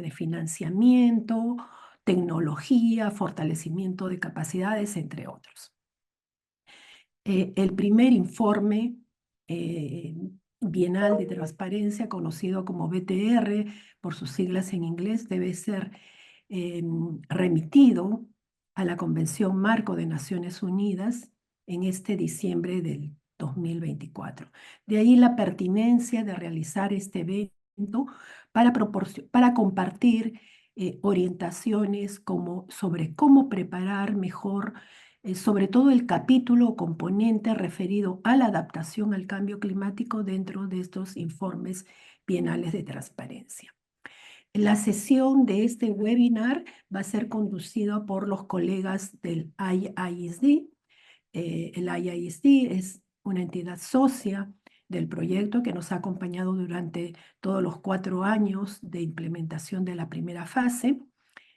de financiamiento, tecnología, fortalecimiento de capacidades, entre otros. El primer informe bienal de transparencia, conocido como BTR por sus siglas en inglés, debe ser remitido a la Convención Marco de Naciones Unidas en este diciembre del 2024. De ahí la pertinencia de realizar este evento para compartir orientaciones sobre cómo preparar mejor, sobre todo el capítulo o componente referido a la adaptación al cambio climático dentro de estos informes bienales de transparencia. La sesión de este webinar va a ser conducida por los colegas del IISD. El IISD es una entidad socia del proyecto que nos ha acompañado durante todos los 4 años de implementación de la primera fase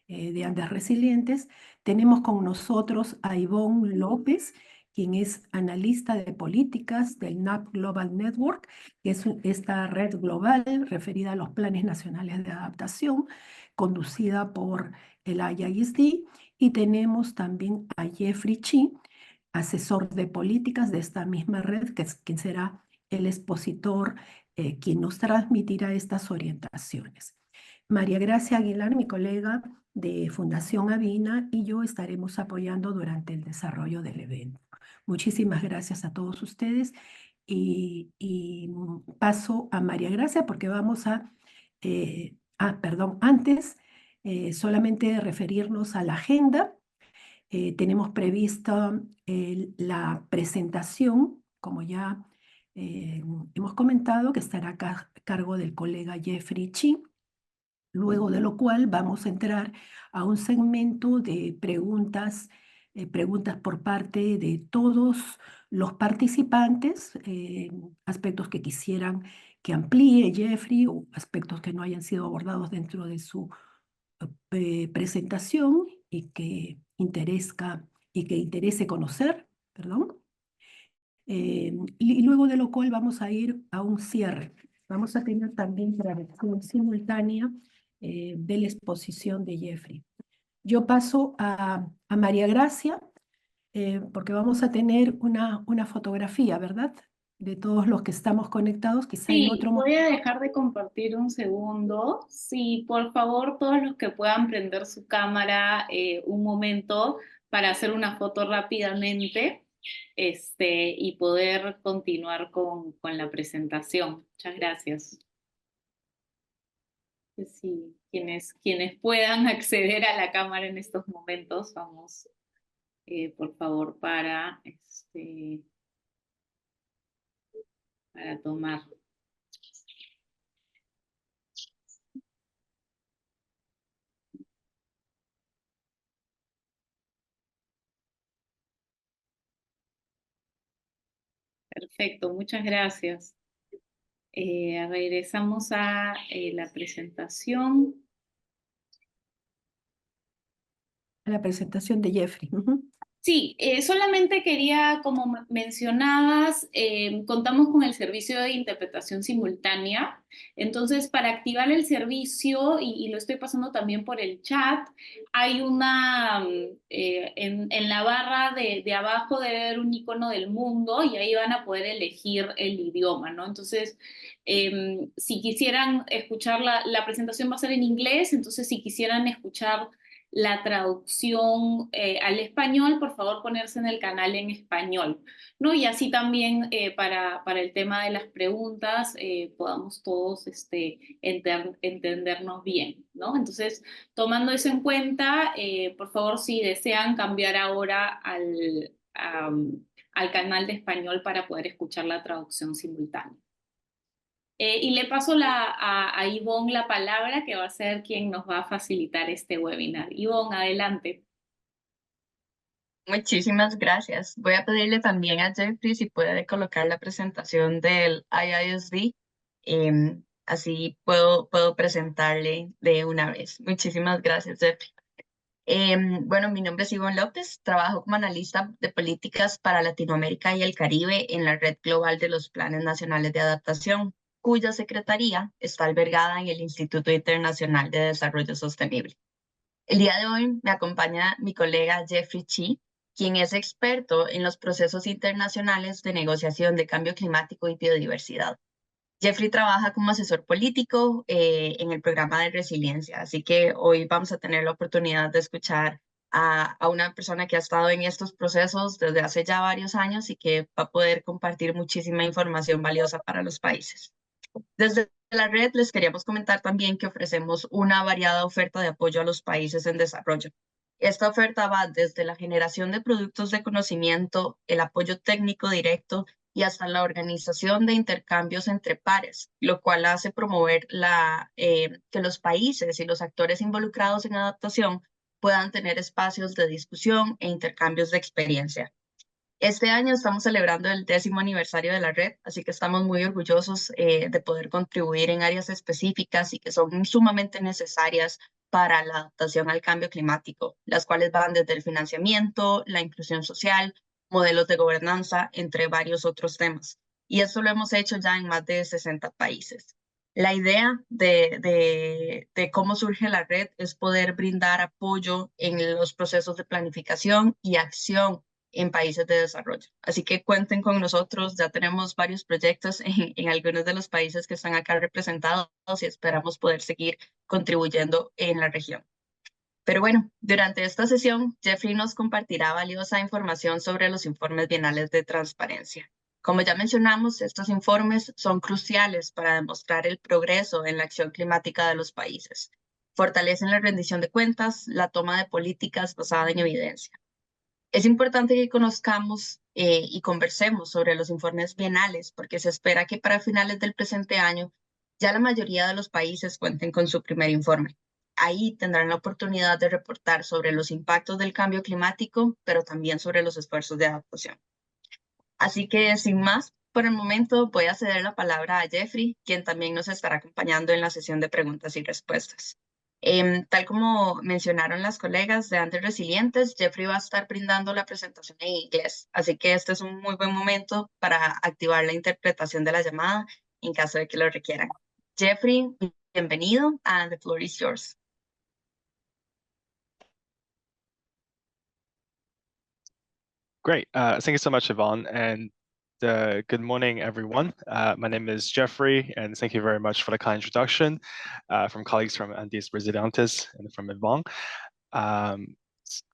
de Andes Resilientes. Tenemos con nosotros a Ivonne López, quien es analista de políticas del NAP Global Network, que es esta red global referida a los planes nacionales de adaptación, conducida por el IISD. Y tenemos también a Jeffrey Chi, asesor de políticas de esta misma red, quien será el expositor, quien nos transmitirá estas orientaciones. María Gracia Aguilar, mi colega de Fundación Avina, y yo estaremos apoyando durante el desarrollo del evento. Muchísimas gracias a todos ustedes y paso a María Gracia porque vamos a, antes solamente referirnos a la agenda. Tenemos prevista la presentación, como ya hemos comentado, que estará a cargo del colega Jeffrey Chi, luego de lo cual vamos a entrar a un segmento de preguntas por parte de todos los participantes, aspectos que quisieran que amplíe Jeffrey o aspectos que no hayan sido abordados dentro de su presentación y que interese conocer, perdón. Y luego de lo cual vamos a ir a un cierre. Vamos a tener también traducción simultánea de la exposición de Jeffrey. Yo paso a María Gracia, porque vamos a tener una fotografía, ¿verdad? De todos los que estamos conectados, quizá en otro Sí, voy momento. a dejar de compartir un segundo. Sí, por favor, todos los que puedan prender su cámara un momento para hacer una foto rápidamente, y poder continuar con la presentación. Muchas gracias. Sí, quienes puedan acceder a la cámara en estos momentos, vamos, por favor, para tomar. Perfecto, muchas gracias. Regresamos a la presentación. A la presentación de Jeffrey. Ujú. Sí, solamente quería, como mencionabas, contamos con el servicio de interpretación simultánea. Entonces, para activar el servicio, y lo estoy pasando también por el chat, hay en la barra de abajo debe haber un icono del mundo y ahí van a poder elegir el idioma, ¿no? Entonces, si quisieran escuchar la presentación va a ser en inglés, entonces si quisieran escuchar la traducción al español, por favor ponerse en el canal en español, ¿no? Y así también para el tema de las preguntas podamos todos entendernos bien, ¿no? Entonces, tomando eso en cuenta, por favor, si desean cambiar ahora al canal de español para poder escuchar la traducción simultánea. Y le paso a Ivonne la palabra, que va a ser quien nos va a facilitar este webinar. Ivonne, adelante. Muchísimas gracias. Voy a pedirle también a Jeffrey si puede colocar la presentación del IISD. Así puedo presentarle de una vez. Muchísimas gracias, Jeffrey. Bueno, mi nombre es Ivonne López. Trabajo como analista de políticas para Latinoamérica y el Caribe en la Red Global de los Planes Nacionales de Adaptación. cuya secretaría está albergada en el Instituto Internacional de Desarrollo Sostenible. El día de hoy me acompaña mi colega Jeffrey Chi, quien es experto en los procesos internacionales de negociación de cambio climático y biodiversidad. Jeffrey trabaja como asesor político en el programa de resiliencia, así que hoy vamos a tener la oportunidad de escuchar a una persona que ha estado en estos procesos desde hace ya varios años y que va a poder compartir muchísima información valiosa para los países. Desde la red les queríamos comentar también que ofrecemos una variada oferta de apoyo a los países en desarrollo. Esta oferta va desde la generación de productos de conocimiento, el apoyo técnico directo y hasta la organización de intercambios entre pares, lo cual hace promover que los países y los actores involucrados en adaptación puedan tener espacios de discusión e intercambios de experiencia. Este año estamos celebrando el 10º aniversario de la red, así que estamos muy orgullosos de poder contribuir en áreas específicas y que son sumamente necesarias para la adaptación al cambio climático, las cuales van desde el financiamiento, la inclusión social, modelos de gobernanza, entre varios otros temas. Y esto lo hemos hecho ya en más de 60 países. La idea de cómo surge la red es poder brindar apoyo en los procesos de planificación y acción en países de desarrollo. Así que cuenten con nosotros, ya tenemos varios proyectos en algunos de los países que están acá representados y esperamos poder seguir contribuyendo en la región. Pero bueno, durante esta sesión, Jeffrey nos compartirá valiosa información sobre los informes bienales de transparencia. Como ya mencionamos, estos informes son cruciales para demostrar el progreso en la acción climática de los países. Fortalecen la rendición de cuentas, la toma de políticas basada en evidencia. Es importante que conozcamos y conversemos sobre los informes bienales, porque se espera que para finales del presente año ya la mayoría de los países cuenten con su primer informe. Ahí tendrán la oportunidad de reportar sobre los impactos del cambio climático, pero también sobre los esfuerzos de adaptación. Así que, sin más, por el momento voy a ceder la palabra a Jeffrey, quien también nos estará acompañando en la sesión de preguntas y respuestas. Tal como mencionaron las colegas de Andes Resilientes, Jeffrey va a estar brindando la presentación en inglés, así que este es un muy buen momento para activar la interpretación de la llamada en caso de que lo requieran. Jeffrey, bienvenido, and the floor is yours. Great. Thank you so much, Yvonne. And good morning, everyone. My name is Jeffrey, and thank you very much for the kind introduction from colleagues from Andes Resilientes and from Yvonne.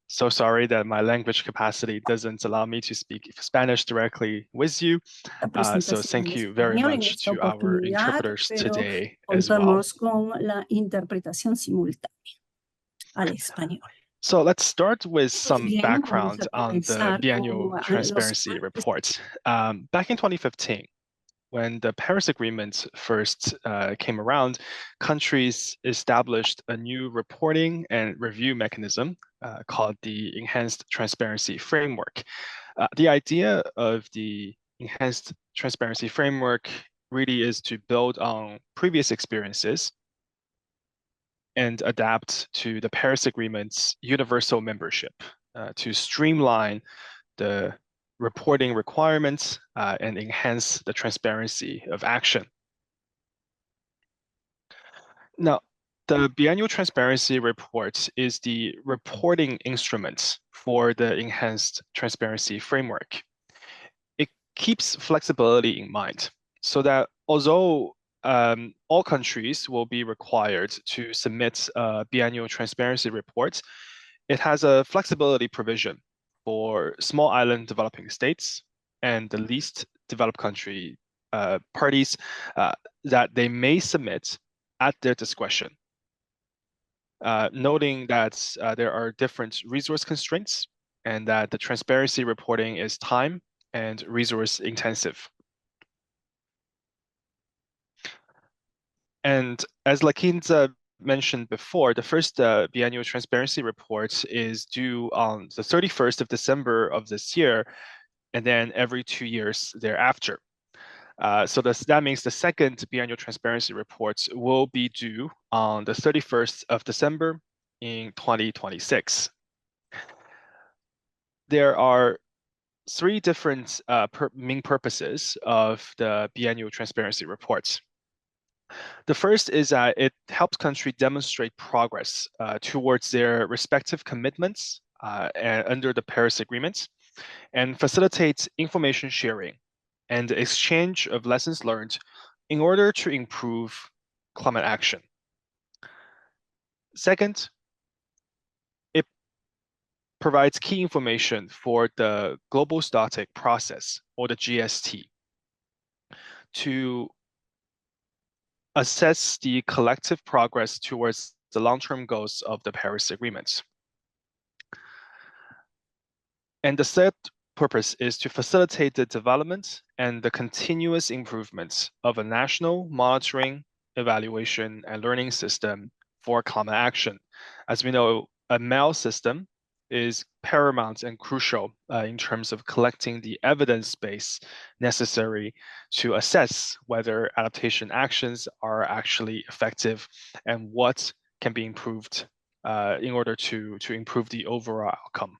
So sorry that my language capacity doesn't allow me to speak Spanish directly with you. So thank you very much to our interpreters today as well. Contamos con la interpretación simultánea al español. So let's start with some Bien, background vamos a on the comenzar biannual con, transparency report. Back in 2015, when the Paris Agreement first came around, countries established a new reporting and review mechanism called the Enhanced Transparency Framework. The idea of the Enhanced Transparency Framework really is to build on previous experiences and adapt to the Paris Agreement's universal membership to streamline the reporting requirements and enhance the transparency of action. Now, the biannual transparency report is the reporting instrument for the enhanced transparency framework. It keeps flexibility in mind so that although all countries will be required to submit a biannual transparency report, it has a flexibility provision for small island developing states and the least developed country parties that they may submit at their discretion, noting that there are different resource constraints and that the transparency reporting is time and resource intensive. And as Lakinza mentioned before, the first biannual transparency report is due on the 31st of December of this year, and then every 2 years thereafter. So that means the second biannual transparency report will be due on the 31st of December in 2026. There are 3 different main purposes of the biannual transparency reports. The first is that it helps countries demonstrate progress towards their respective commitments and under the Paris Agreement, and facilitates information sharing and exchange of lessons learned in order to improve climate action. Second, it provides key information for the Global Stocktake Process, or the GST, to assess the collective progress towards the long-term goals of the Paris Agreement. And the third purpose is to facilitate the development and the continuous improvement of a national monitoring, evaluation, and learning system for climate action. As we know, a MAL system is paramount and crucial in terms of collecting the evidence base necessary to assess whether adaptation actions are actually effective and what can be improved in order to improve the overall outcome.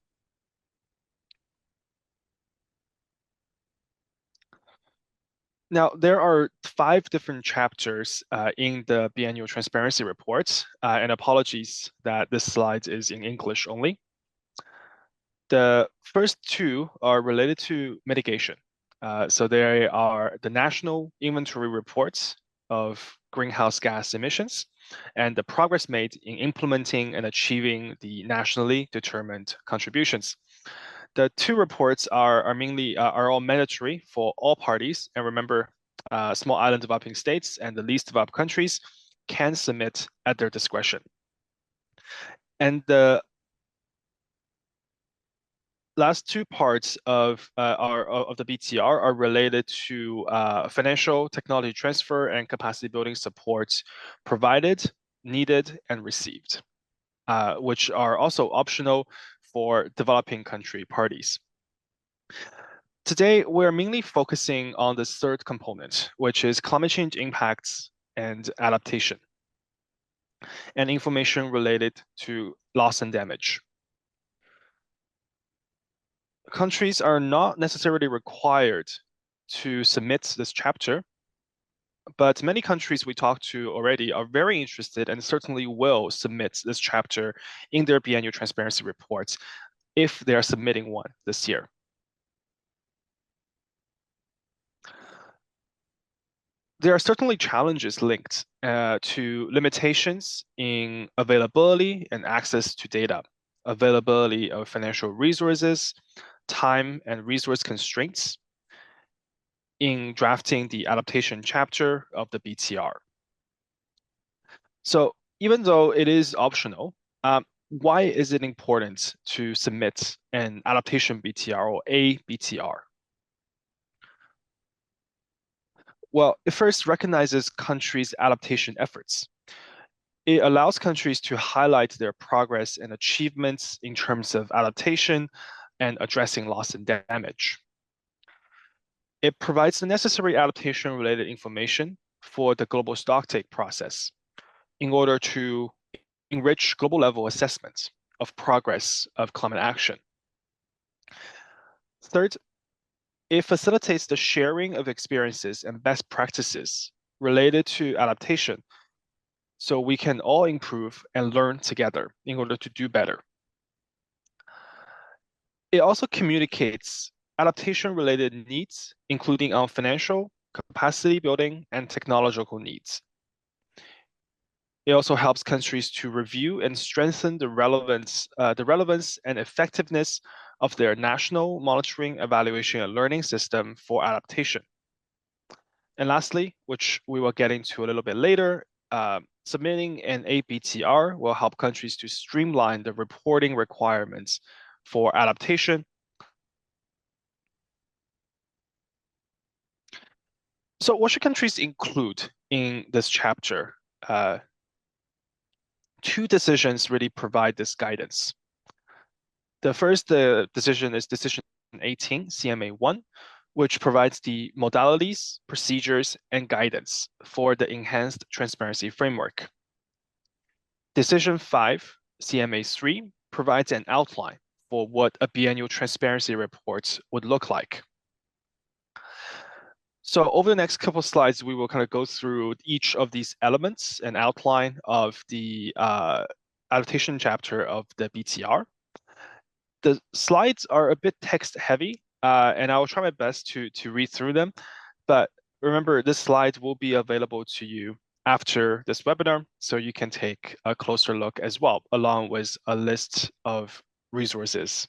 Now, there are 5 different chapters in the biannual transparency reports, and apologies that this slide is in English only. The first 2 are related to mitigation. So they are the national inventory reports of greenhouse gas emissions and the progress made in implementing and achieving the nationally determined contributions. The 2 reports are mainly all mandatory for all parties, and remember, small island developing states and the least developed countries can submit at their discretion. And the last 2 parts of the BTR are related to financial technology transfer and capacity building support provided, needed, and received, which are also optional for developing country parties. Today, we're mainly focusing on the third component, which is climate change impacts and adaptation, and information related to loss and damage. Countries are not necessarily required to submit this chapter, but many countries we talked to already are very interested and certainly will submit this chapter in their biannual transparency reports if they are submitting one this year. There are certainly challenges linked to limitations in availability and access to data, availability of financial resources, time and resource constraints in drafting the adaptation chapter of the BTR. So even though it is optional, why is it important to submit an adaptation BTR or a BTR? Well, it first recognizes countries' adaptation efforts. It allows countries to highlight their progress and achievements in terms of adaptation and addressing loss and damage. It provides the necessary adaptation-related information for the global stocktake process in order to enrich global-level assessments of progress of climate action. Third, it facilitates the sharing of experiences and best practices related to adaptation, so we can all improve and learn together in order to do better. It also communicates adaptation-related needs, including on financial, capacity building, and technological needs. It also helps countries to review and strengthen the relevance and effectiveness of their national monitoring, evaluation, and learning system for adaptation. And lastly, which we will get into a little bit later, submitting an ABTR will help countries to streamline the reporting requirements for adaptation. So what should countries include in this chapter? 2 decisions really provide this guidance. The first decision is Decision 18, CMA1, which provides the modalities, procedures, and guidance for the enhanced transparency framework. Decision 5, CMA3, provides an outline for what a biannual transparency report would look like. So over the next couple of slides, we will kind of go through each of these elements and outline of the adaptation chapter of the BTR. The slides are a bit text heavy, and I will try my best to read through them. But remember, this slide will be available to you after this webinar, so you can take a closer look as well, along with a list of resources.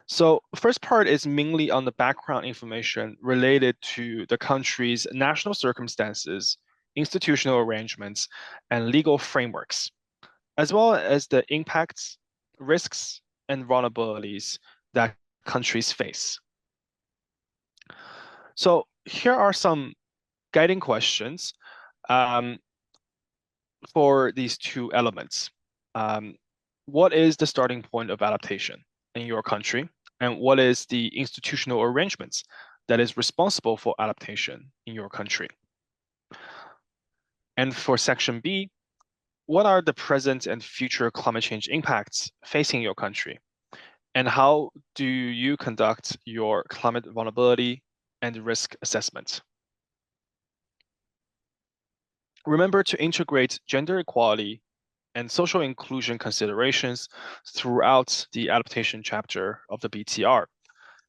So first part is mainly on the background information related to the country's national circumstances, institutional arrangements, and legal frameworks, as well as the impacts, risks, and vulnerabilities that countries face. So here are some guiding questions for these two elements. What is the starting point of adaptation in your country? And what is the institutional arrangements that is responsible for adaptation in your country? And for section B, what are the present and future climate change impacts facing your country? And how do you conduct your climate vulnerability and risk assessment? Remember to integrate gender equality and social inclusion considerations throughout the adaptation chapter of the BTR,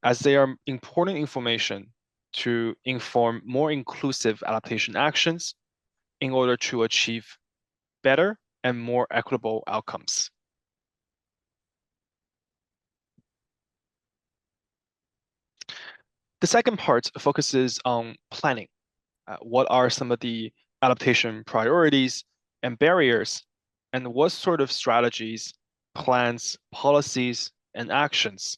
as they are important information to inform more inclusive adaptation actions in order to achieve better and more equitable outcomes. The second part focuses on planning. What are some of the adaptation priorities and barriers, and what sort of strategies, plans, policies, and actions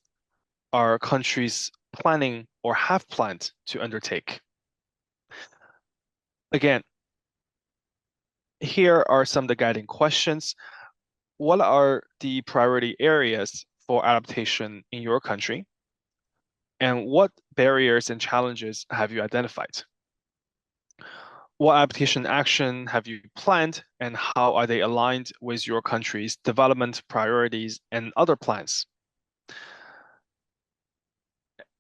are countries planning or have planned to undertake? Again, here are some of the guiding questions. What are the priority areas for adaptation in your country? And what barriers and challenges have you identified? What adaptation action have you planned, and how are they aligned with your country's development priorities and other plans?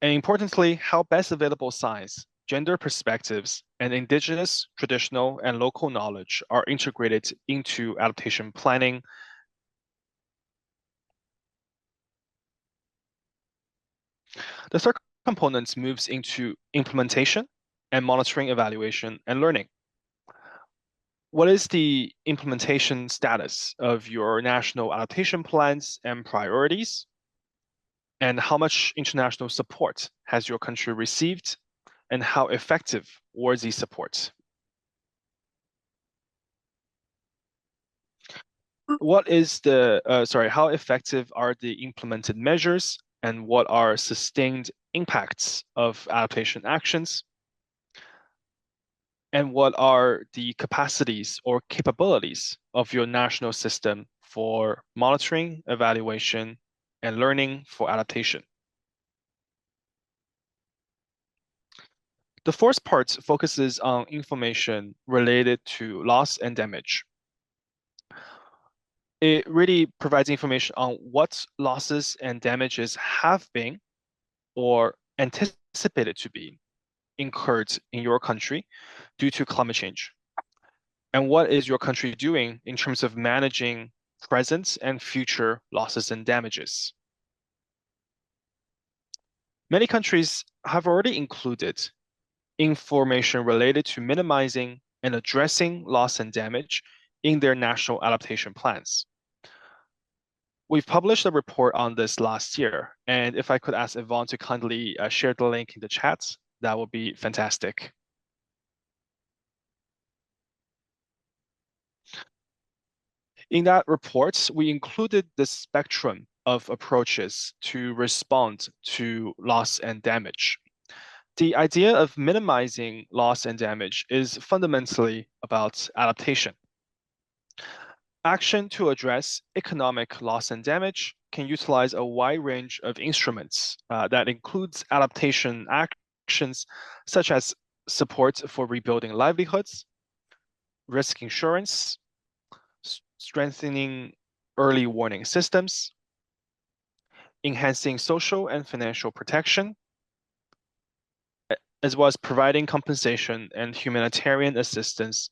And importantly, how best available science, gender perspectives, and indigenous, traditional, and local knowledge are integrated into adaptation planning. The third component moves into implementation and monitoring, evaluation, and learning. What is the implementation status of your national adaptation plans and priorities? And how much international support has your country received? And how effective was these supports? How effective are the implemented measures, and what are sustained impacts of adaptation actions? And what are the capacities or capabilities of your national system for monitoring, evaluation, and learning for adaptation? The fourth part focuses on information related to loss and damage. It really provides information on what losses and damages have been or anticipated to be incurred in your country due to climate change. And what is your country doing in terms of managing present and future losses and damages? Many countries have already included information related to minimizing and addressing loss and damage in their national adaptation plans. We've published a report on this last year, and if I could ask Yvonne to kindly share the link in the chat, that would be fantastic. In that report, we included the spectrum of approaches to respond to loss and damage. The idea of minimizing loss and damage is fundamentally about adaptation. Action to address economic loss and damage can utilize a wide range of instruments that includes adaptation actions such as support for rebuilding livelihoods, risk insurance, strengthening early warning systems, enhancing social and financial protection, as well as providing compensation and humanitarian assistance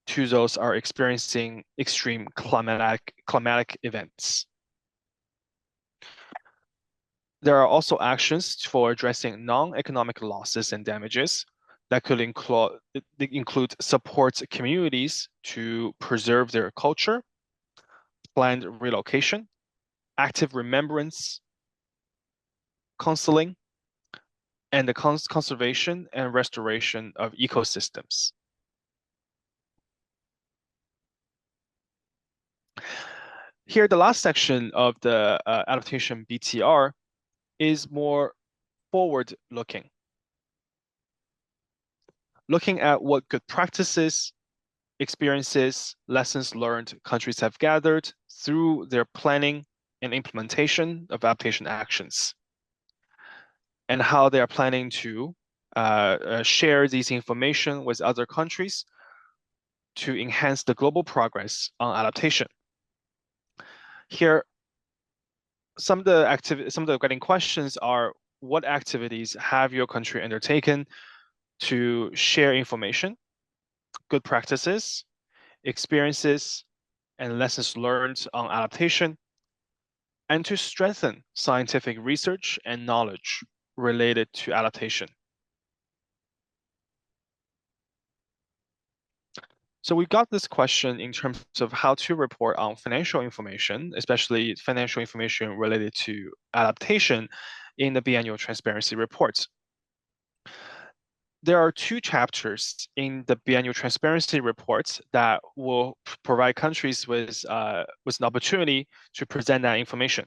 to those are experiencing extreme climatic events. There are also actions for addressing non-economic losses and damages that could include support communities to preserve their culture, planned relocation, active remembrance, counseling, and the conservation and restoration of ecosystems. Here, the last section of the adaptation BTR is more forward-looking, looking at what good practices, experiences, lessons learned countries have gathered through their planning and implementation of adaptation actions, and how they are planning to share these information with other countries to enhance the global progress on adaptation. Here, some of the guiding questions are: what activities have your country undertaken to share information, good practices, experiences, and lessons learned on adaptation, and to strengthen scientific research and knowledge related to adaptation? So we got this question in terms of how to report on financial information, especially financial information related to adaptation in the biannual transparency reports. There are 2 chapters in the biannual transparency reports that will provide countries with an opportunity to present that information.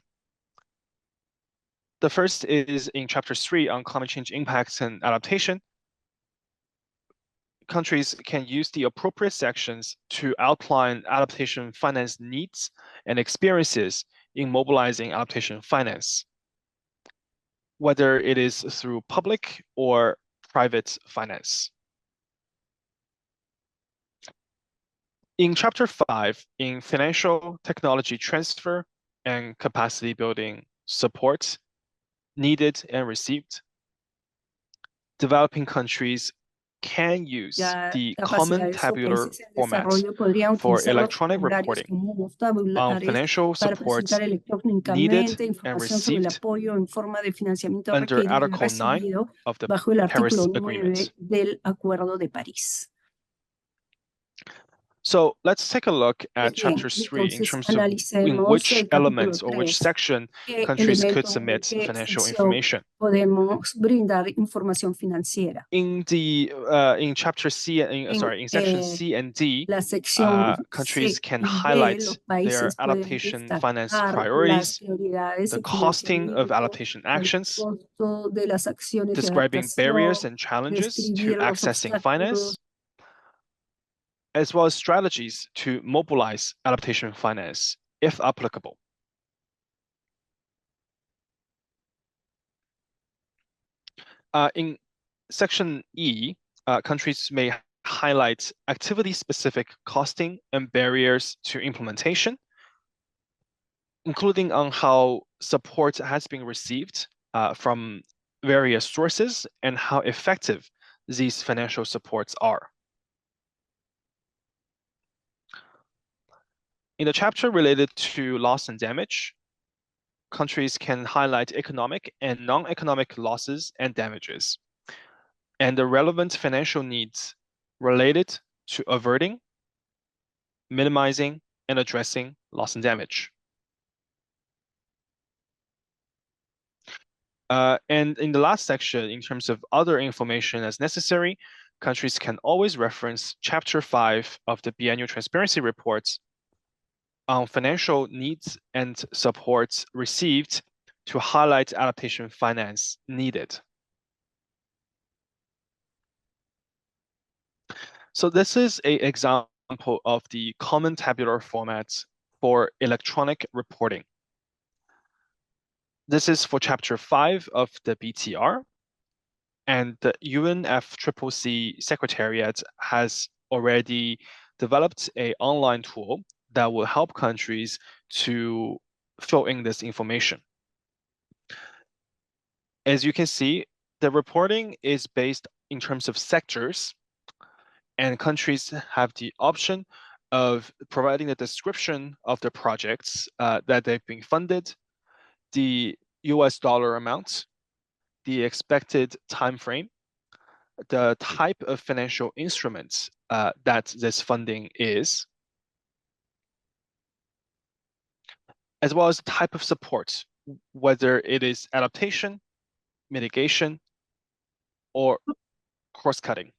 The first is in chapter 3 on climate change impacts and adaptation. Countries can use the appropriate sections to outline adaptation finance needs and experiences in mobilizing adaptation finance, whether it is through public or private finance. In chapter 5, in financial technology transfer and capacity building support needed and received, developing countries can use the common tabular format for electronic reporting on financial supports needed and received under Article 9 of the Paris Agreement. So let's take a look at chapter 3 in terms of in which elements or which section countries could submit financial information. In chapter C, in section C and D, countries can highlight their adaptation finance priorities, the costing of adaptation actions, describing barriers and challenges to accessing finance, as well as strategies to mobilize adaptation finance, if applicable. In section E, countries may highlight activity-specific costing and barriers to implementation, including on how support has been received from various sources and how effective these financial supports are. In the chapter related to loss and damage, countries can highlight economic and non-economic losses and damages, and the relevant financial needs related to averting, minimizing, and addressing loss and damage. And in the last section, in terms of other information as necessary, countries can always reference Chapter 5 of the biannual transparency reports on financial needs and supports received to highlight adaptation finance needed. So this is an example of the common tabular format for electronic reporting. This is for Chapter 5 of the BTR, and the UNFCCC Secretariat has already developed an online tool that will help countries to fill in this information. As you can see, the reporting is based in terms of sectors, and countries have the option of providing a description of the projects that they've been funded, the US dollar amount, the expected time frame, the type of financial instruments that this funding is, as well as the type of support, whether it is adaptation, mitigation, or cross-cutting.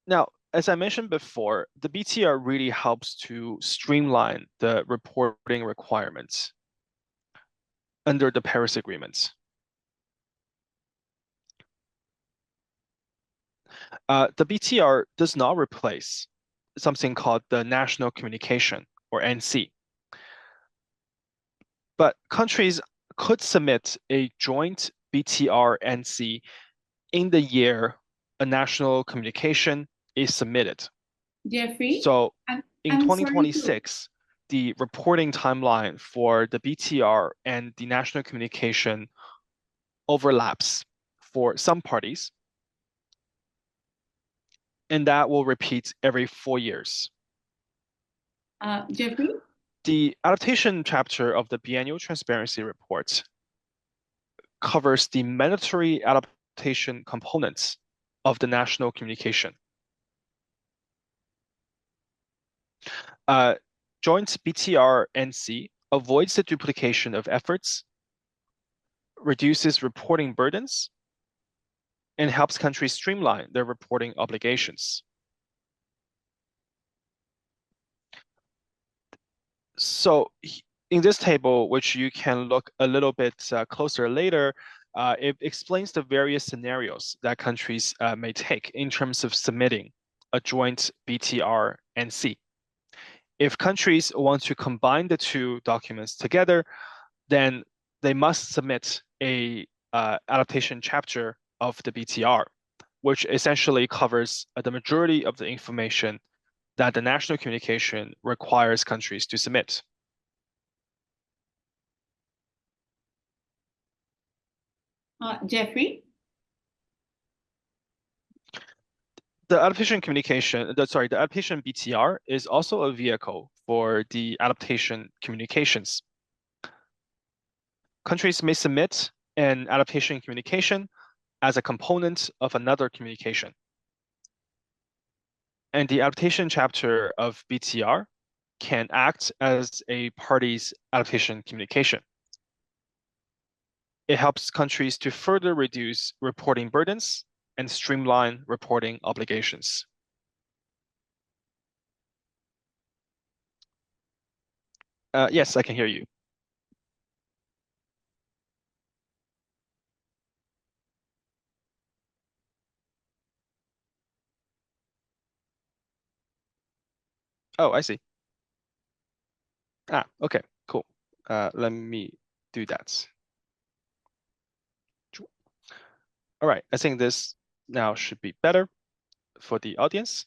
Now, as I mentioned before, the BTR really helps to streamline the reporting requirements under the Paris Agreement. The BTR does not replace something called the National Communication, or NC. But countries could submit a joint BTR-NC in the year a national communication is submitted. Jeffrey? So I'm in sorry to- 2026, the reporting timeline for the BTR and the national communication overlaps for some parties, and that will repeat every 4 years. Jeffrey? The adaptation chapter of the biannual transparency report covers the mandatory adaptation components of the national communication. Joint BTR-NC avoids the duplication of efforts, reduces reporting burdens, and helps countries streamline their reporting obligations. So in this table, which you can look a little bit closer later, it explains the various scenarios that countries may take in terms of submitting a joint BTR-NC. If countries want to combine the two documents together, then they must submit a adaptation chapter of the BTR, which essentially covers the majority of the information that the national communication requires countries to submit. Jeffrey? The adaptation communication, the adaptation BTR is also a vehicle for the adaptation communications. Countries may submit an adaptation communication as a component of another communication. And the adaptation chapter of BTR can act as a party's adaptation communication. It helps countries to further reduce reporting burdens and streamline reporting obligations. Yes, I can hear you. Oh, I see. Okay, cool. Let me do that. All right, I think this now should be better for the audience.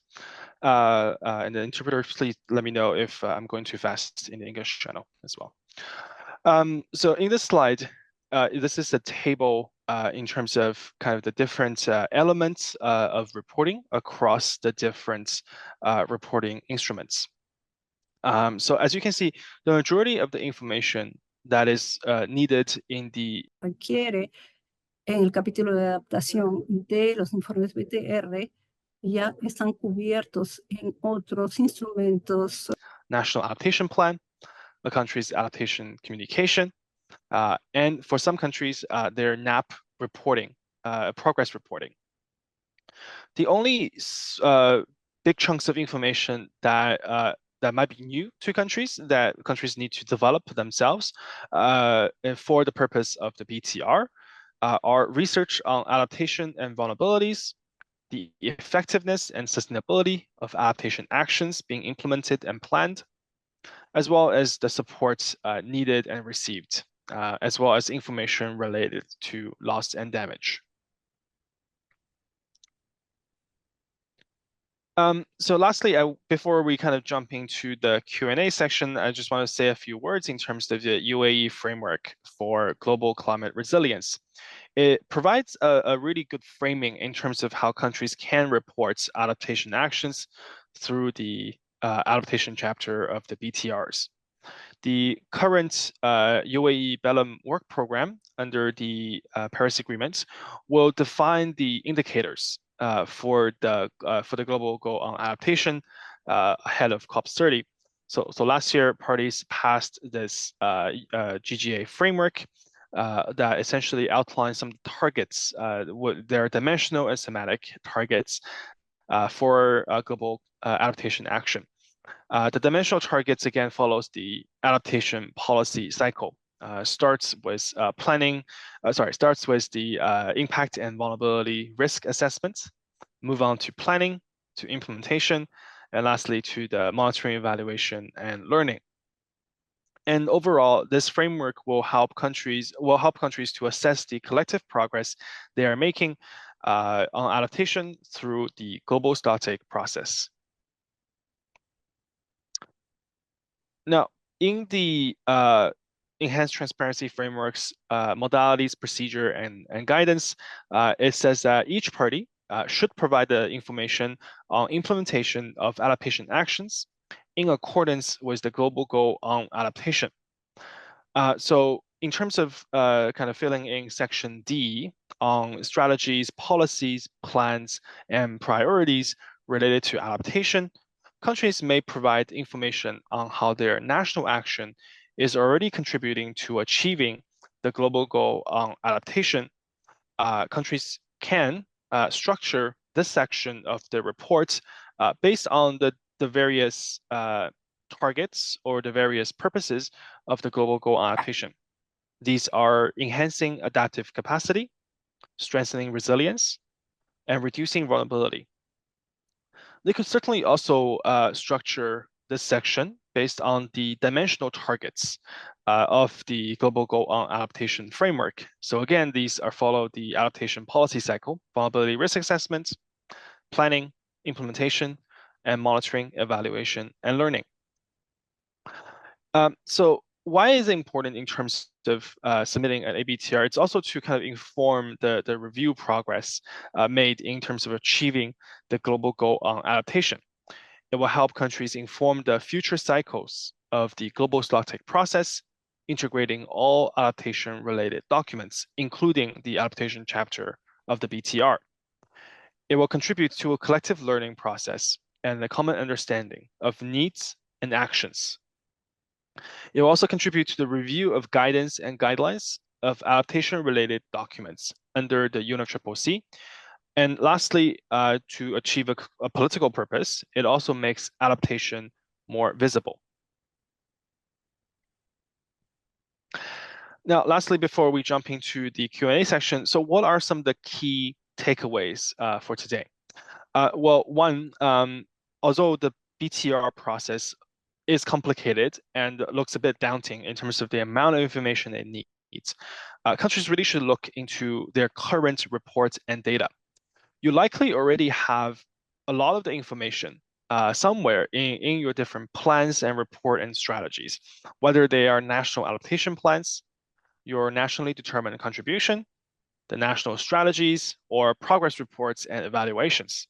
And the interpreter, please let me know if I'm going too fast in the English channel as well. So in this slide, this is a table in terms of kind of the different elements of reporting across the different reporting instruments. So as you can see, the majority of the information that is needed in the Requiere en el capítulo de adaptación de los informes BTR ya están cubiertos en otros instrumentos. National Adaptation Plan, a country's adaptation communication, and for some countries, their NAP reporting, progress reporting. The only big chunks of information that that might be new to countries, that countries need to develop themselves for the purpose of the BTR, are research on adaptation and vulnerabilities, the effectiveness and sustainability of adaptation actions being implemented and planned, as well as the support needed and received, as well as information related to loss and damage. So lastly, before we kind of jump into the Q&A section, I just want to say a few words in terms of the UAE framework for global climate resilience. It provides a really good framing in terms of how countries can report adaptation actions through the adaptation chapter of the BTRs. The current UAE BELEM work program under the Paris Agreement will define the indicators for the global goal on adaptation ahead of COP30. So last year, parties passed this GGA framework that essentially outlines some targets, their dimensional and semantic targets for global adaptation action. The dimensional targets again follows the adaptation policy cycle. Starts with the impact and vulnerability risk assessment, move on to planning, to implementation, and lastly to the monitoring, evaluation, and learning. And overall, this framework will help countries to assess the collective progress they are making on adaptation through the global stocktake process. Now, in the enhanced transparency frameworks, modalities, procedure, and guidance, it says that each party should provide the information on implementation of adaptation actions in accordance with the global goal on adaptation. So in terms of kind of filling in section D on strategies, policies, plans, and priorities related to adaptation, countries may provide information on how their national action is already contributing to achieving the global goal on adaptation. Countries can structure this section of the report based on the various targets or the various purposes of the global goal on adaptation. These are enhancing adaptive capacity, strengthening resilience, and reducing vulnerability. They could certainly also structure this section based on the dimensional targets of the global goal on adaptation framework. So again, these are follow the adaptation policy cycle, vulnerability risk assessment, planning, implementation, and monitoring, evaluation, and learning. So why is it important in terms of submitting an ABTR? It's also to kind of inform the review progress made in terms of achieving the global goal on adaptation. It will help countries inform the future cycles of the global stocktake process, integrating all adaptation-related documents, including the adaptation chapter of the BTR. It will contribute to a collective learning process and a common understanding of needs and actions. It will also contribute to the review of guidance and guidelines of adaptation-related documents under the UNFCCC. And lastly, to achieve a political purpose, it also makes adaptation more visible. Now, lastly, before we jump into the Q&A section, so what are some of the key takeaways for today? Well, one, although the BTR process is complicated and looks a bit daunting in terms of the amount of information it needs, countries really should look into their current reports and data. You likely already have a lot of the information somewhere in your different plans and report and strategies, whether they are national adaptation plans, your nationally determined contribution, the national strategies, or progress reports and evaluations.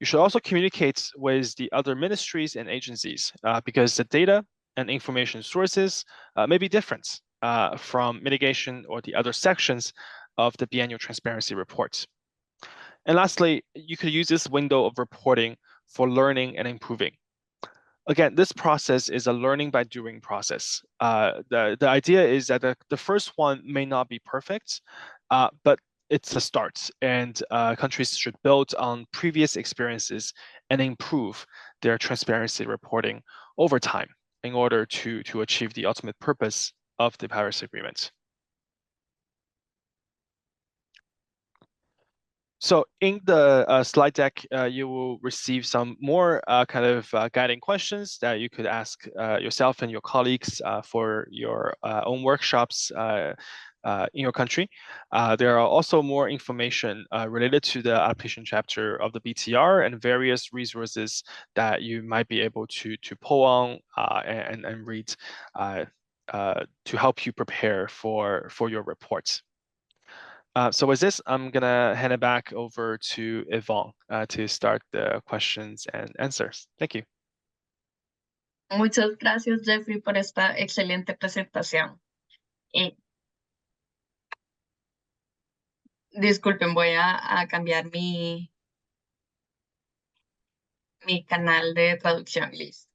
You should also communicate with the other ministries and agencies because the data and information sources may be different from mitigation or the other sections of the biannual transparency report. And lastly, you could use this window of reporting for learning and improving. Again, this process is a learning by doing process. The idea is that the first one may not be perfect, but it's a start, and countries should build on previous experiences and improve their transparency reporting over time in order to achieve the ultimate purpose of the Paris Agreement. So in the slide deck, you will receive some more kind of guiding questions that you could ask yourself and your colleagues for your own workshops in your country. There are also more information related to the adaptation chapter of the BTR and various resources that you might be able to pull on and read to help you prepare for your reports. So with this, I'm gonna hand it back over to Yvonne to start the questions and answers. Thank you. Muchas gracias, Jeffrey, por esta excelente presentación. Disculpen, voy a cambiar mi canal de traducción, listo.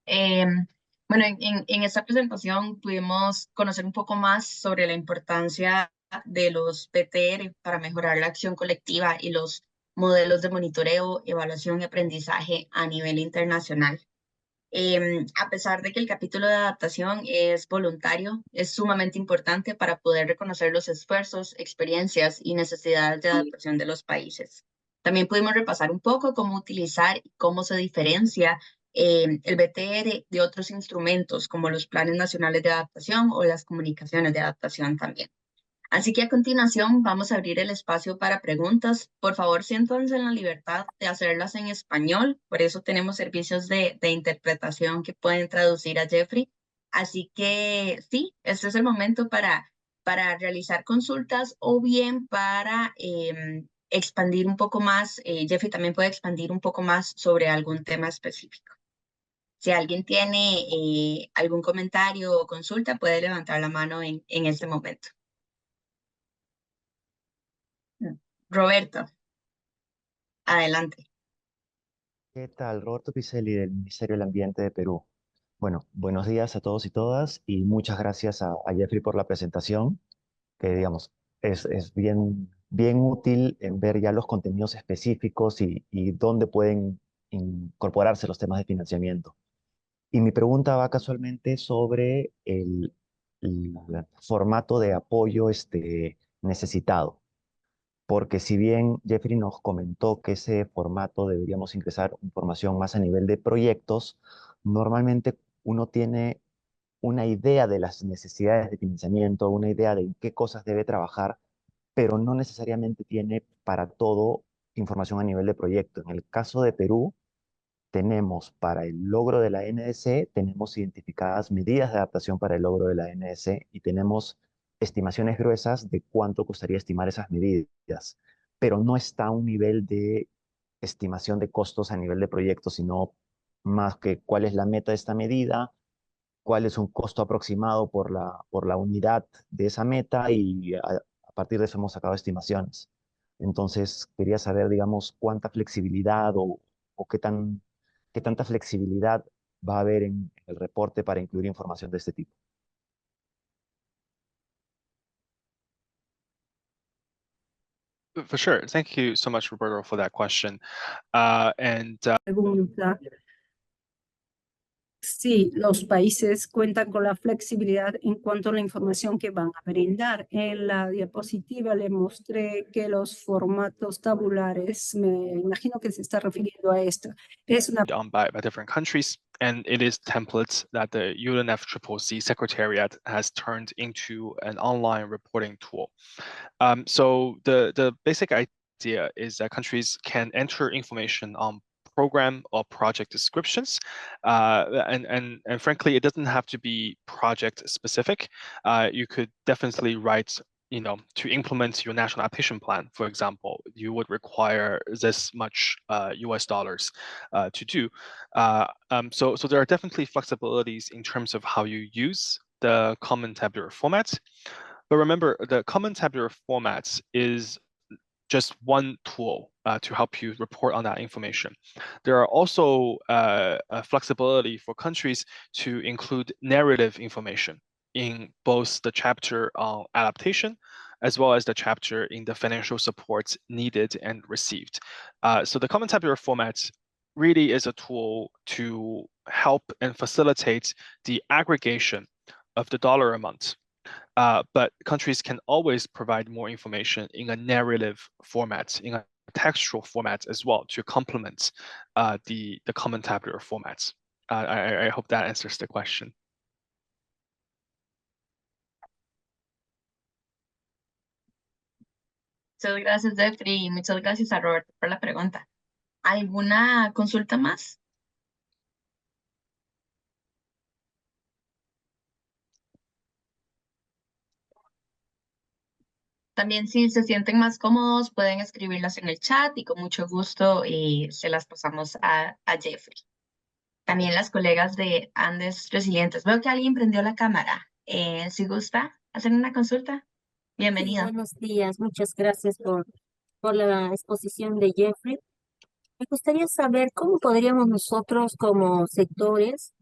Bueno, en esta presentación pudimos conocer un poco más sobre la importancia de los PTR para mejorar la acción colectiva y los modelos de monitoreo, evaluación y aprendizaje a nivel internacional. A pesar de que el capítulo de adaptación es voluntario, es sumamente importante para poder reconocer los esfuerzos, experiencias y necesidades de adaptación de los países. También pudimos repasar un poco cómo utilizar y cómo se diferencia el BTR de otros instrumentos como los planes nacionales de adaptación o las comunicaciones de adaptación también. Así que a continuación vamos a abrir el espacio para preguntas. Por favor, siéntanse en la libertad de hacerlas en español. Por eso tenemos servicios de interpretación que pueden traducir a Jeffrey. Así que sí, este es el momento para realizar consultas o bien para expandir un poco más. Jeffrey también puede expandir un poco más sobre algún tema específico. Si alguien tiene algún comentario o consulta, puede levantar la mano en este momento. Roberto, adelante. ¿Qué tal? Roberto Picelli del Ministerio del Ambiente de Perú. Bueno, buenos días a todos y todas y muchas gracias a Jeffrey por la presentación, que digamos es bien útil en ver ya los contenidos específicos y dónde pueden incorporarse los temas de financiamiento. Y mi pregunta va casualmente sobre el formato de apoyo necesitado. Porque si bien Jeffrey nos comentó que ese formato deberíamos ingresar información más a nivel de proyectos, normalmente uno tiene una idea de las necesidades de financiamiento, una idea de en qué cosas debe trabajar, pero no necesariamente tiene para todo información a nivel de proyecto. En el caso de Perú, tenemos para el logro de la NDC, tenemos identificadas medidas de adaptación para el logro de la NDC y tenemos estimaciones gruesas de cuánto costaría estimar esas medidas, pero no está a un nivel de estimación de costos a nivel de proyecto, sino más que cuál es la meta de esta medida, cuál es un costo aproximado por la unidad de esa meta y a partir de eso hemos sacado estimaciones. Entonces, quería saber, digamos, cuánta flexibilidad o qué tanta flexibilidad va a haber en el reporte para incluir información de este tipo. For sure. Thank you so much, Roberto, for that question. Pregunta si los países cuentan con la flexibilidad en cuanto a la información que van a brindar. En la diapositiva le mostré que los formatos tabulares, me imagino que se está refiriendo a esto, es una by different countries, and it is templates that the UNFCCC Secretariat has turned into an online reporting tool. So the basic idea is that countries can enter information on program or project descriptions, and frankly, it doesn't have to be project specific. You could definitely write, to implement your national adaptation plan, for example, you would require this much US dollars to do. So there are definitely flexibilities in terms of how you use the common tabular format. But remember, the common tabular format is just one tool to help you report on that information. There are also flexibility for countries to include narrative information in both the chapter on adaptation as well as the chapter in the financial support needed and received. So the common tabular format really is a tool to help and facilitate the aggregation of the dollar amount. But countries can always provide more information in a narrative format, in a textual format as well, to complement the common tabular formats. I hope that answers the question. Muchas gracias, Jeffrey, y muchas gracias a Roberto por la pregunta. ¿Alguna consulta más? También si se sienten más cómodos, pueden escribirlas en el chat y con mucho gusto se las pasamos a Jeffrey. También las colegas de Andes Resilientes. Veo que alguien prendió la cámara. Si gusta hacer una consulta, Sí, bienvenida. buenos días. Muchas gracias por la exposición de Jeffrey. Me gustaría saber cómo podríamos nosotros como sectores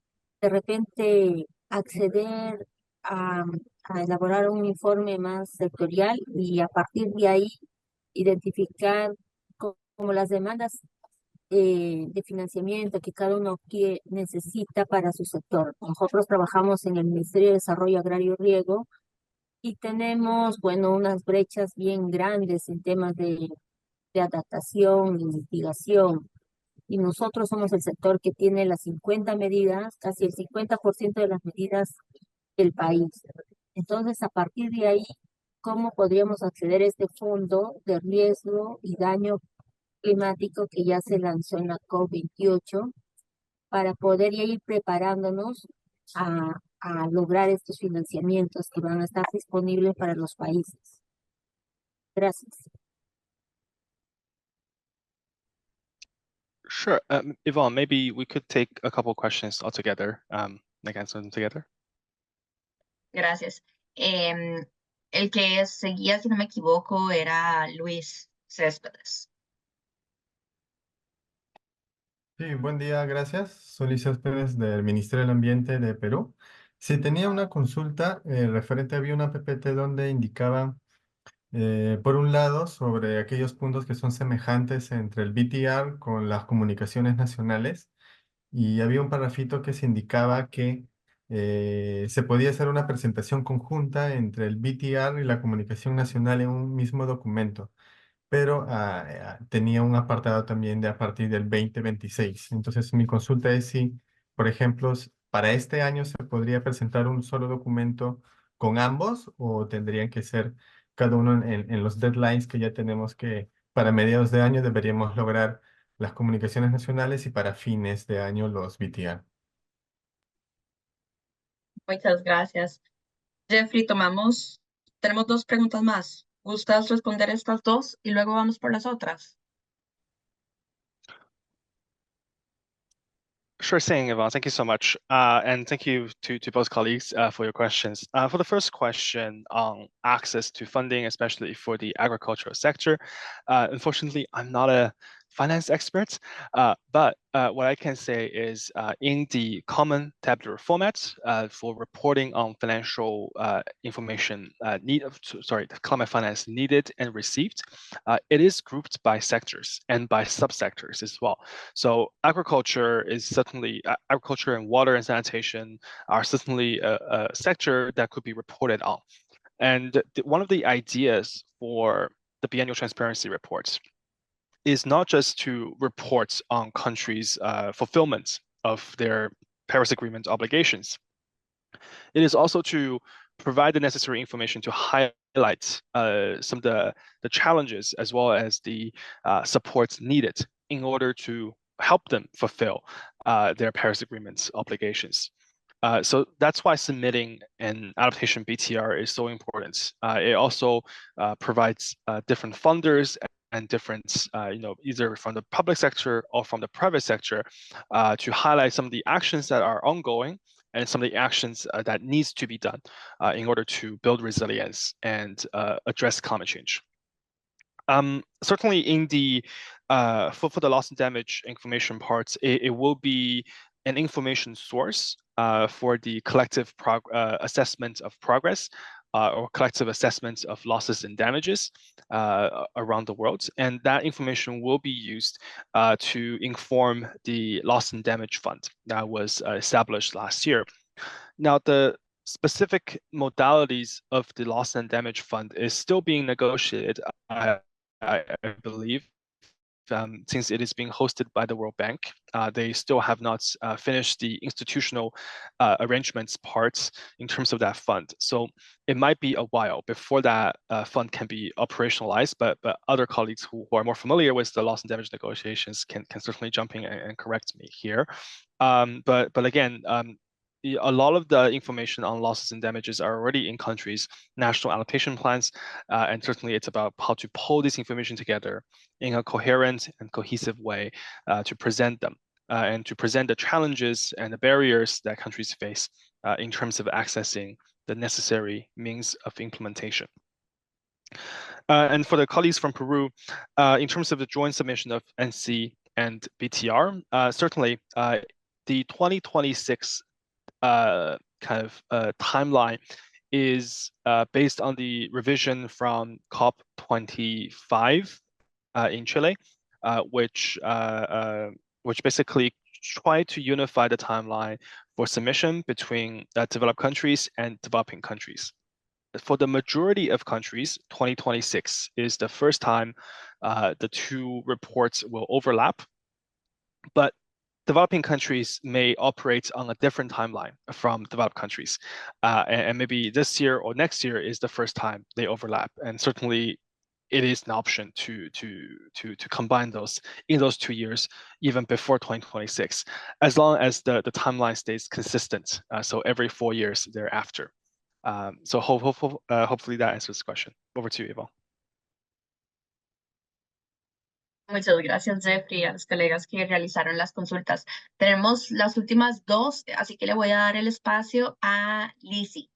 de repente acceder a, a elaborar un informe más sectorial y a partir de ahí identificar como las demandas de financiamiento que cada uno necesita para su sector. Nosotros trabajamos en el Ministerio de Desarrollo Agrario y Riego y tenemos, bueno, unas brechas bien grandes en temas de adaptación y mitigación. Y nosotros somos el sector que tiene las 50 medidas, casi el 50% de las medidas del país. Entonces, a partir de ahí, ¿cómo podríamos acceder a este fondo de riesgo y daño climático que ya se lanzó en la COP28 para poder ya ir preparándonos a lograr estos financiamientos que van a estar disponibles para los países? Gracias. Sure. Yvonne, maybe we could take a couple questions all together, like answer them together. Gracias. El que seguía, si no me equivoco, era Luis Céspedes. Sí, buen día, gracias. Soy Luis Céspedes del Ministerio del Ambiente de Perú. Si tenía una consulta referente, había una PPT donde indicaba, por un lado, sobre aquellos puntos que son semejantes entre el BTR con las comunicaciones nacionales, y había un parrafito que se indicaba que se podía hacer una presentación conjunta entre el BTR y la comunicación nacional en un mismo documento, pero tenía un apartado también de a partir del 2026. Entonces, mi consulta es si, por ejemplo, para este año se podría presentar un solo documento con ambos o tendrían que ser cada uno en los deadlines que ya tenemos, que para mediados de año deberíamos lograr las comunicaciones nacionales y para fines de año los BTR. Muchas gracias. Jeffrey, tenemos dos preguntas más. ¿Gustas responder estas dos y luego vamos por las otras? Sure thing, Yvonne. Thank you so much. And thank you to both colleagues for your questions. For the first question on access to funding, especially for the agricultural sector, unfortunately, I'm not a finance expert, but what I can say is in the common tabular format for reporting on financial information climate finance needed and received, it is grouped by sectors and by subsectors as well. So agriculture and water and sanitation are certainly a sector that could be reported on. And one of the ideas for the biannual transparency reports is not just to report on countries' fulfillment of their Paris Agreement obligations. It is also to provide the necessary information to highlight some of the challenges as well as the supports needed in order to help them fulfill their Paris Agreement obligations. So that's why submitting an adaptation BTR is so important. It also provides different funders and different, either from the public sector or from the private sector, to highlight some of the actions that are ongoing and some of the actions that needs to be done in order to build resilience and address climate change. Certainly in the for the loss and damage information parts, it will be an information source for the collective assessment of progress or collective assessment of losses and damages around the world. And that information will be used to inform the loss and damage fund that was established last year. Now, the specific modalities of the loss and damage fund is still being negotiated, I believe. since it is being hosted by the World Bank, they still have not finished the institutional arrangements parts in terms of that fund. So it might be a while before that fund can be operationalized, but other colleagues who are more familiar with the loss and damage negotiations can certainly jump in and correct me here. But again, a lot of the information on losses and damages are already in countries' national allocation plans, and certainly it's about how to pull this information together in a coherent and cohesive way to present them and to present the challenges and the barriers that countries face in terms of accessing the necessary means of implementation. And for the colleagues from Peru, in terms of the joint submission of NC and BTR, certainly the 2026 timeline is based on the revision from COP25 in Chile, which basically try to unify the timeline for submission between developed countries and developing countries. For the majority of countries, 2026 is the first time the two reports will overlap, but developing countries may operate on a different timeline from developed countries. And maybe this year or next year is the first time they overlap. And certainly it is an option to combine those in those 2 years, even before 2026, as long as the timeline stays consistent. So every 4 years thereafter. So hopefully that answers the question. Over to you, Eva. Muchas gracias, Jeffrey, a los colegas que realizaron las consultas. Tenemos las últimas dos, así que le voy a dar el espacio a Lizzie.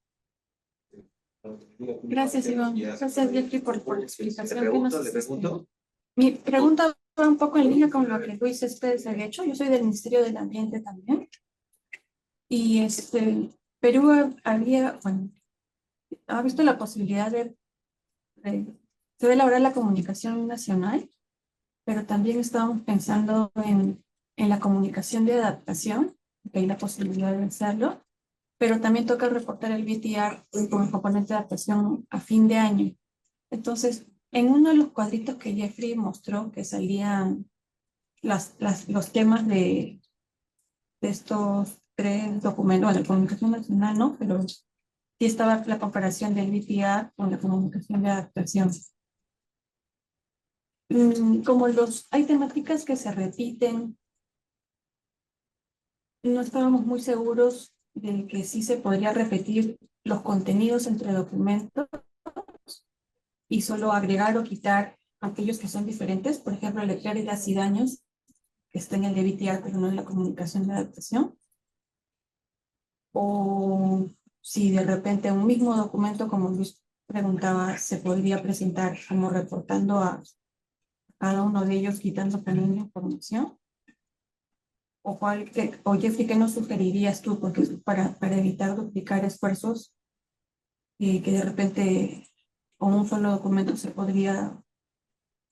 Gracias, Iván. Gracias, Jeffrey, por la explicación que nos hiciste. Mi pregunta va un poco en línea con lo que Luis Céspedes había hecho. Yo soy del Ministerio del Ambiente también. Y Perú ha visto la posibilidad de elaborar la comunicación nacional, pero también estábamos pensando en la comunicación de adaptación, que hay la posibilidad de hacerlo, pero también toca reportar el BTR como componente de adaptación a fin de año. Entonces, en uno de los cuadritos que Jeffrey mostró, que salían los temas de estos 3 documentos, bueno, la comunicación nacional no, pero sí estaba la comparación del BTR con la comunicación de adaptación. Como hay temáticas que se repiten, no estábamos muy seguros de que sí se podría repetir los contenidos entre documentos y solo agregar o quitar aquellos que son diferentes, por ejemplo, el de pérdidas y daños, que está en el de BTR, pero no en la comunicación de adaptación. O si de repente un mismo documento, como Luis preguntaba, se podría presentar como reportando a cada uno de ellos, quitando también información. O Jeffrey, ¿qué nos sugerirías tú? Porque para evitar duplicar esfuerzos, que de repente con un solo documento se podría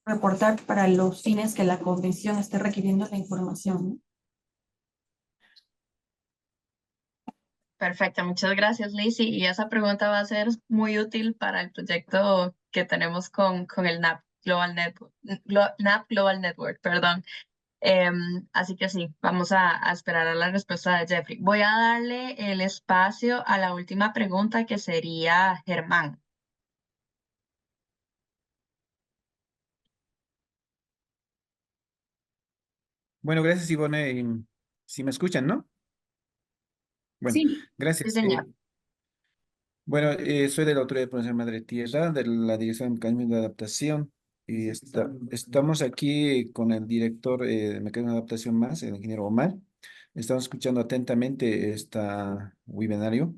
reportar para los fines que la convención esté requiriendo la información, ¿no? Perfecto, muchas gracias, Lizzie. Y esa pregunta va a ser muy útil para el proyecto que tenemos con el NAP Global Network, perdón. Así que sí, vamos a esperar a la respuesta de Jeffrey. Voy a darle el espacio a la última pregunta, que sería Germán. Bueno, gracias, Ivonne. Si me escuchan, ¿no? Bueno, Sí, gracias. Sí, señor. Bueno, soy de la Autoridad de Protección Madre Tierra, de la Dirección de Mecanismos de Adaptación. Y estamos aquí con el director de Mecanismos de Adaptación más, el ingeniero Omar. Estamos escuchando atentamente este webinario.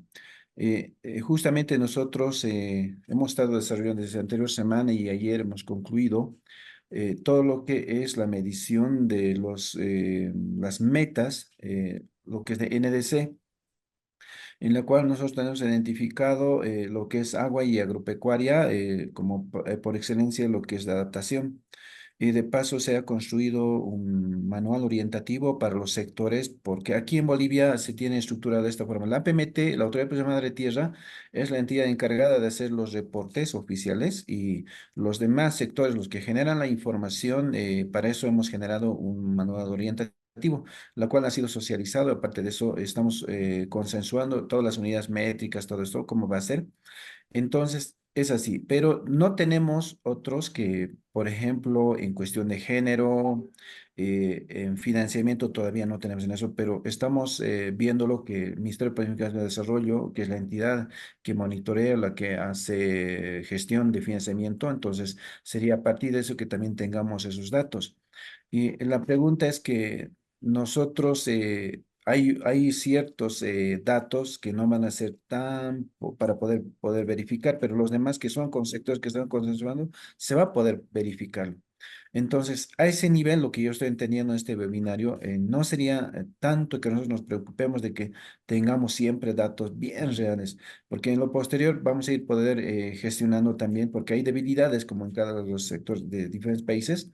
Justamente nosotros hemos estado desarrollando desde la anterior semana y ayer hemos concluido todo lo que es la medición de las metas, lo que es de NDC, en la cual nosotros tenemos identificado lo que es agua y agropecuaria como por excelencia lo que es la adaptación. Y de paso se ha construido un manual orientativo para los sectores, porque aquí en Bolivia se tiene estructurada de esta forma. La APMT, la Autoridad de Protección de Madre Tierra, es la entidad encargada de hacer los reportes oficiales y los demás sectores, los que generan la información, para eso hemos generado un manual orientativo, la cual ha sido socializado. Aparte de eso, estamos consensuando todas las unidades métricas, todo esto, cómo va a ser. Entonces, es así, pero no tenemos otros que, por ejemplo, en cuestión de género, en financiamiento todavía no tenemos en eso, pero estamos viendo lo que el Ministerio de Planificación y Desarrollo, que es la entidad que monitorea, la que hace gestión de financiamiento, entonces sería a partir de eso que también tengamos esos datos. Y la pregunta es que nosotros, hay ciertos datos que no van a ser tan para poder verificar, pero los demás que son con sectores que están consensuando, se va a poder verificar. Entonces, a ese nivel, lo que yo estoy entendiendo en este webinario, no sería tanto que nosotros nos preocupemos de que tengamos siempre datos bien reales, porque en lo posterior vamos a ir poder gestionando también, porque hay debilidades como en cada uno de los sectores de diferentes países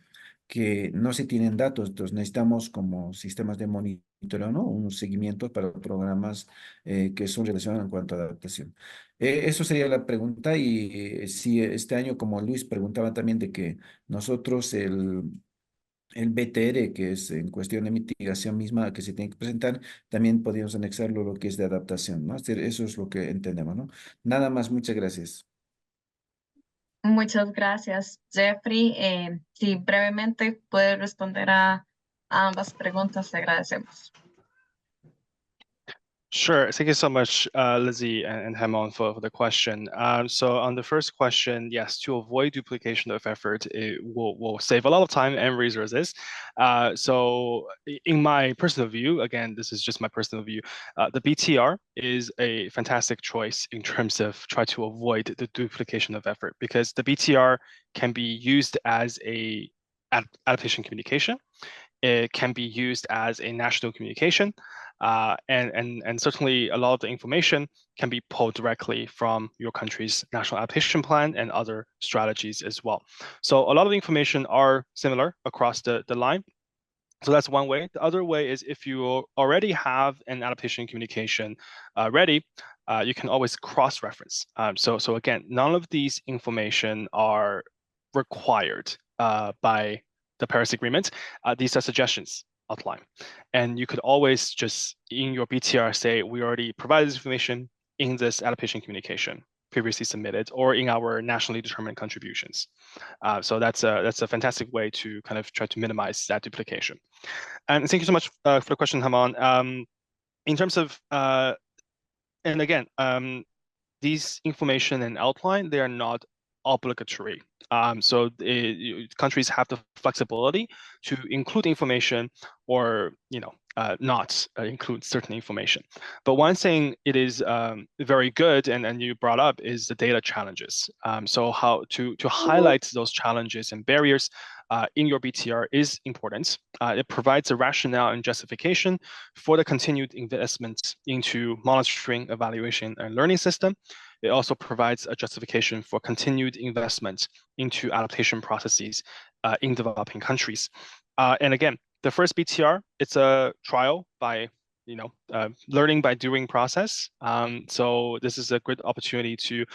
que no se tienen datos, entonces necesitamos como sistemas de monitoreo, ¿no? Unos seguimientos para programas que son relacionados en cuanto a adaptación. Eso sería la pregunta y si este año, como Luis preguntaba también de que nosotros el BTR, que es en cuestión de mitigación misma que se tiene que presentar, también podríamos anexarlo lo que es de adaptación, ¿no? Eso es lo que entendemos, ¿no? Nada más, muchas gracias. Muchas gracias, Jeffrey. Si brevemente puede responder a ambas preguntas, te agradecemos. Sure. Thank you so much, Lizzie and Hamon, for the question. So on the first question, yes, to avoid duplication of effort, it will save a lot of time and resources. So in my personal view, again, this is just my personal view, the BTR is a fantastic choice in terms of try to avoid the duplication of effort, because the BTR can be used as a adaptation communication. It can be used as a national communication. And certainly a lot of the information can be pulled directly from your country's national adaptation plan and other strategies as well. So a lot of the information are similar across the line. So that's one way. The other way is if you already have an adaptation communication ready, you can always cross-reference. So again, none of these information are required by the Paris Agreement. These are suggestions outline. And you could always just in your BTR say, we already provided this information in this adaptation communication previously submitted or in our nationally determined contributions. So that's a fantastic way to kind of try to minimize that duplication. And thank you so much for the question, Haman. In terms of, and again, these information and outline, they are not obligatory. So countries have the flexibility to include information or not include certain information. But one thing it is very good, and you brought up, is the data challenges. So how to highlight those challenges and barriers in your BTR is important. It provides a rationale and justification for the continued investment into monitoring, evaluation, and learning system. It also provides a justification for continued investment into adaptation processes in developing countries. And again, the first BTR, it's a trial by learning by doing process. So this is a good opportunity to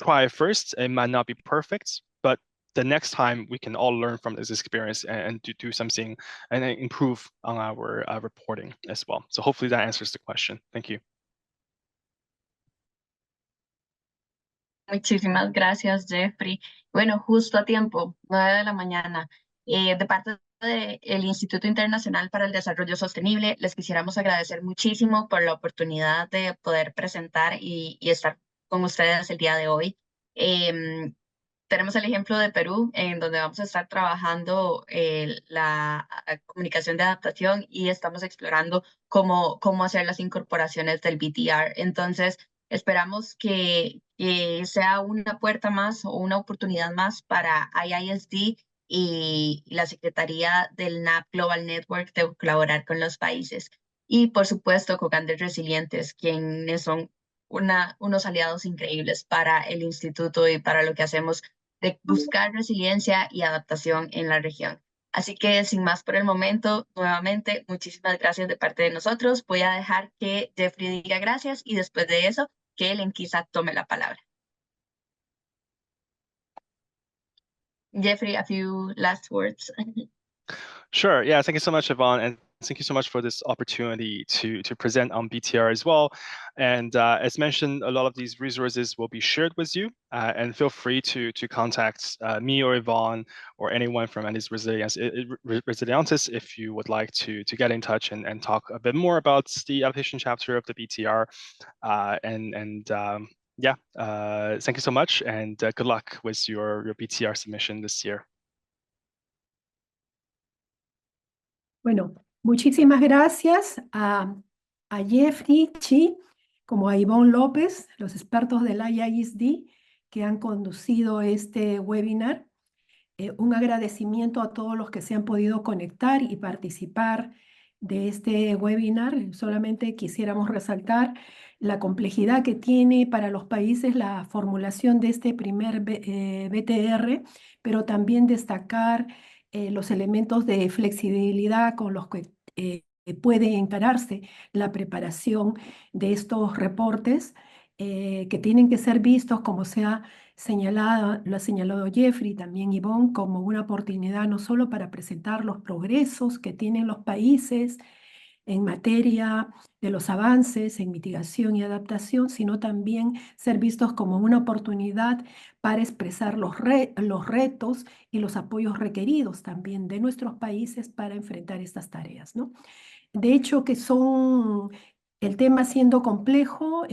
try first. It might not be perfect, but the next time we can all learn from this experience and do something and improve on our reporting as well. So hopefully that answers the question. Thank you. Muchísimas gracias, Jeffrey. Bueno, justo a tiempo, 9 de la mañana. De parte del Instituto Internacional para el Desarrollo Sostenible, les quisiéramos agradecer muchísimo por la oportunidad de poder presentar y estar con ustedes el día de hoy. Tenemos el ejemplo de Perú, en donde vamos a estar trabajando la comunicación de adaptación y estamos explorando cómo hacer las incorporaciones del BTR. Entonces, esperamos que sea una puerta más o una oportunidad más para IISD y la Secretaría del NAP Global Network de colaborar con los países. Y, por supuesto, con Andes Resilientes, quienes son unos aliados increíbles para el instituto y para lo que hacemos de buscar resiliencia y adaptación en la región. Así que sin más por el momento, nuevamente, muchísimas gracias de parte de nosotros. Voy a dejar que Jeffrey diga gracias y después de eso, que Lenquisa tome la palabra. Jeffrey, a few last words. Sure. Yeah. Thank you so much, Yvonne, and thank you so much for this opportunity to present on BTR as well. And as mentioned, a lot of these resources will be shared with you, and feel free to contact me or Yvonne or anyone from Andes Resilientes if you would like to get in touch and talk a bit more about the adaptation chapter of the BTR. Yeah, thank you so much, and good luck with your BTR submission this year. Bueno, muchísimas gracias a Jeffrey Chi, como a Ivonne López, los expertos del IISD que han conducido este webinar. Un agradecimiento a todos los que se han podido conectar y participar de este webinar. Solamente quisiéramos resaltar la complejidad que tiene para los países la formulación de este primer BTR, pero también destacar los elementos de flexibilidad con los que puede encararse la preparación de estos reportes, que tienen que ser vistos, como lo ha señalado Jeffrey, también Yvonne, como una oportunidad no solo para presentar los progresos que tienen los países en materia de los avances en mitigación y adaptación, sino también ser vistos como una oportunidad para expresar los retos y los apoyos requeridos también de nuestros países para enfrentar estas tareas, ¿no? De hecho, el tema siendo complejo,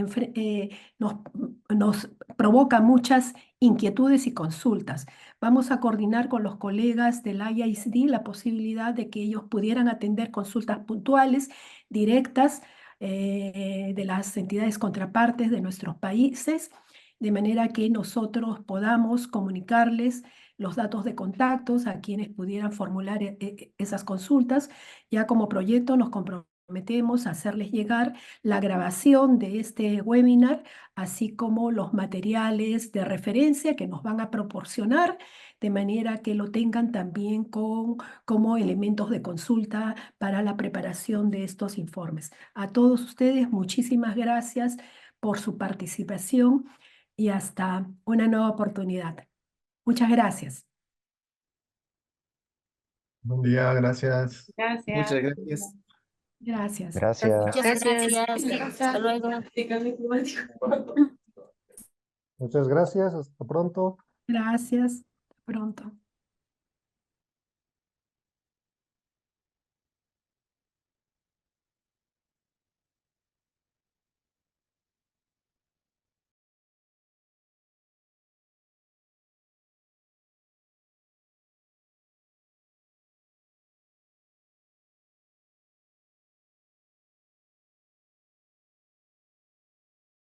nos provoca muchas inquietudes y consultas. Vamos a coordinar con los colegas del IISD la posibilidad de que ellos pudieran atender consultas puntuales, directas, de las entidades contrapartes de nuestros países, de manera que nosotros podamos comunicarles los datos de contactos a quienes pudieran formular esas consultas. Ya como proyecto nos comprometemos a hacerles llegar la grabación de este webinar, así como los materiales de referencia que nos van a proporcionar, de manera que lo tengan también como elementos de consulta para la preparación de estos informes. A todos ustedes, muchísimas gracias por su participación y hasta una nueva oportunidad. Muchas gracias. Buen día, gracias. Gracias. Muchas gracias. Gracias. Gracias. Muchas gracias. Hasta luego. Muchas gracias, hasta pronto. Gracias. Hasta pronto.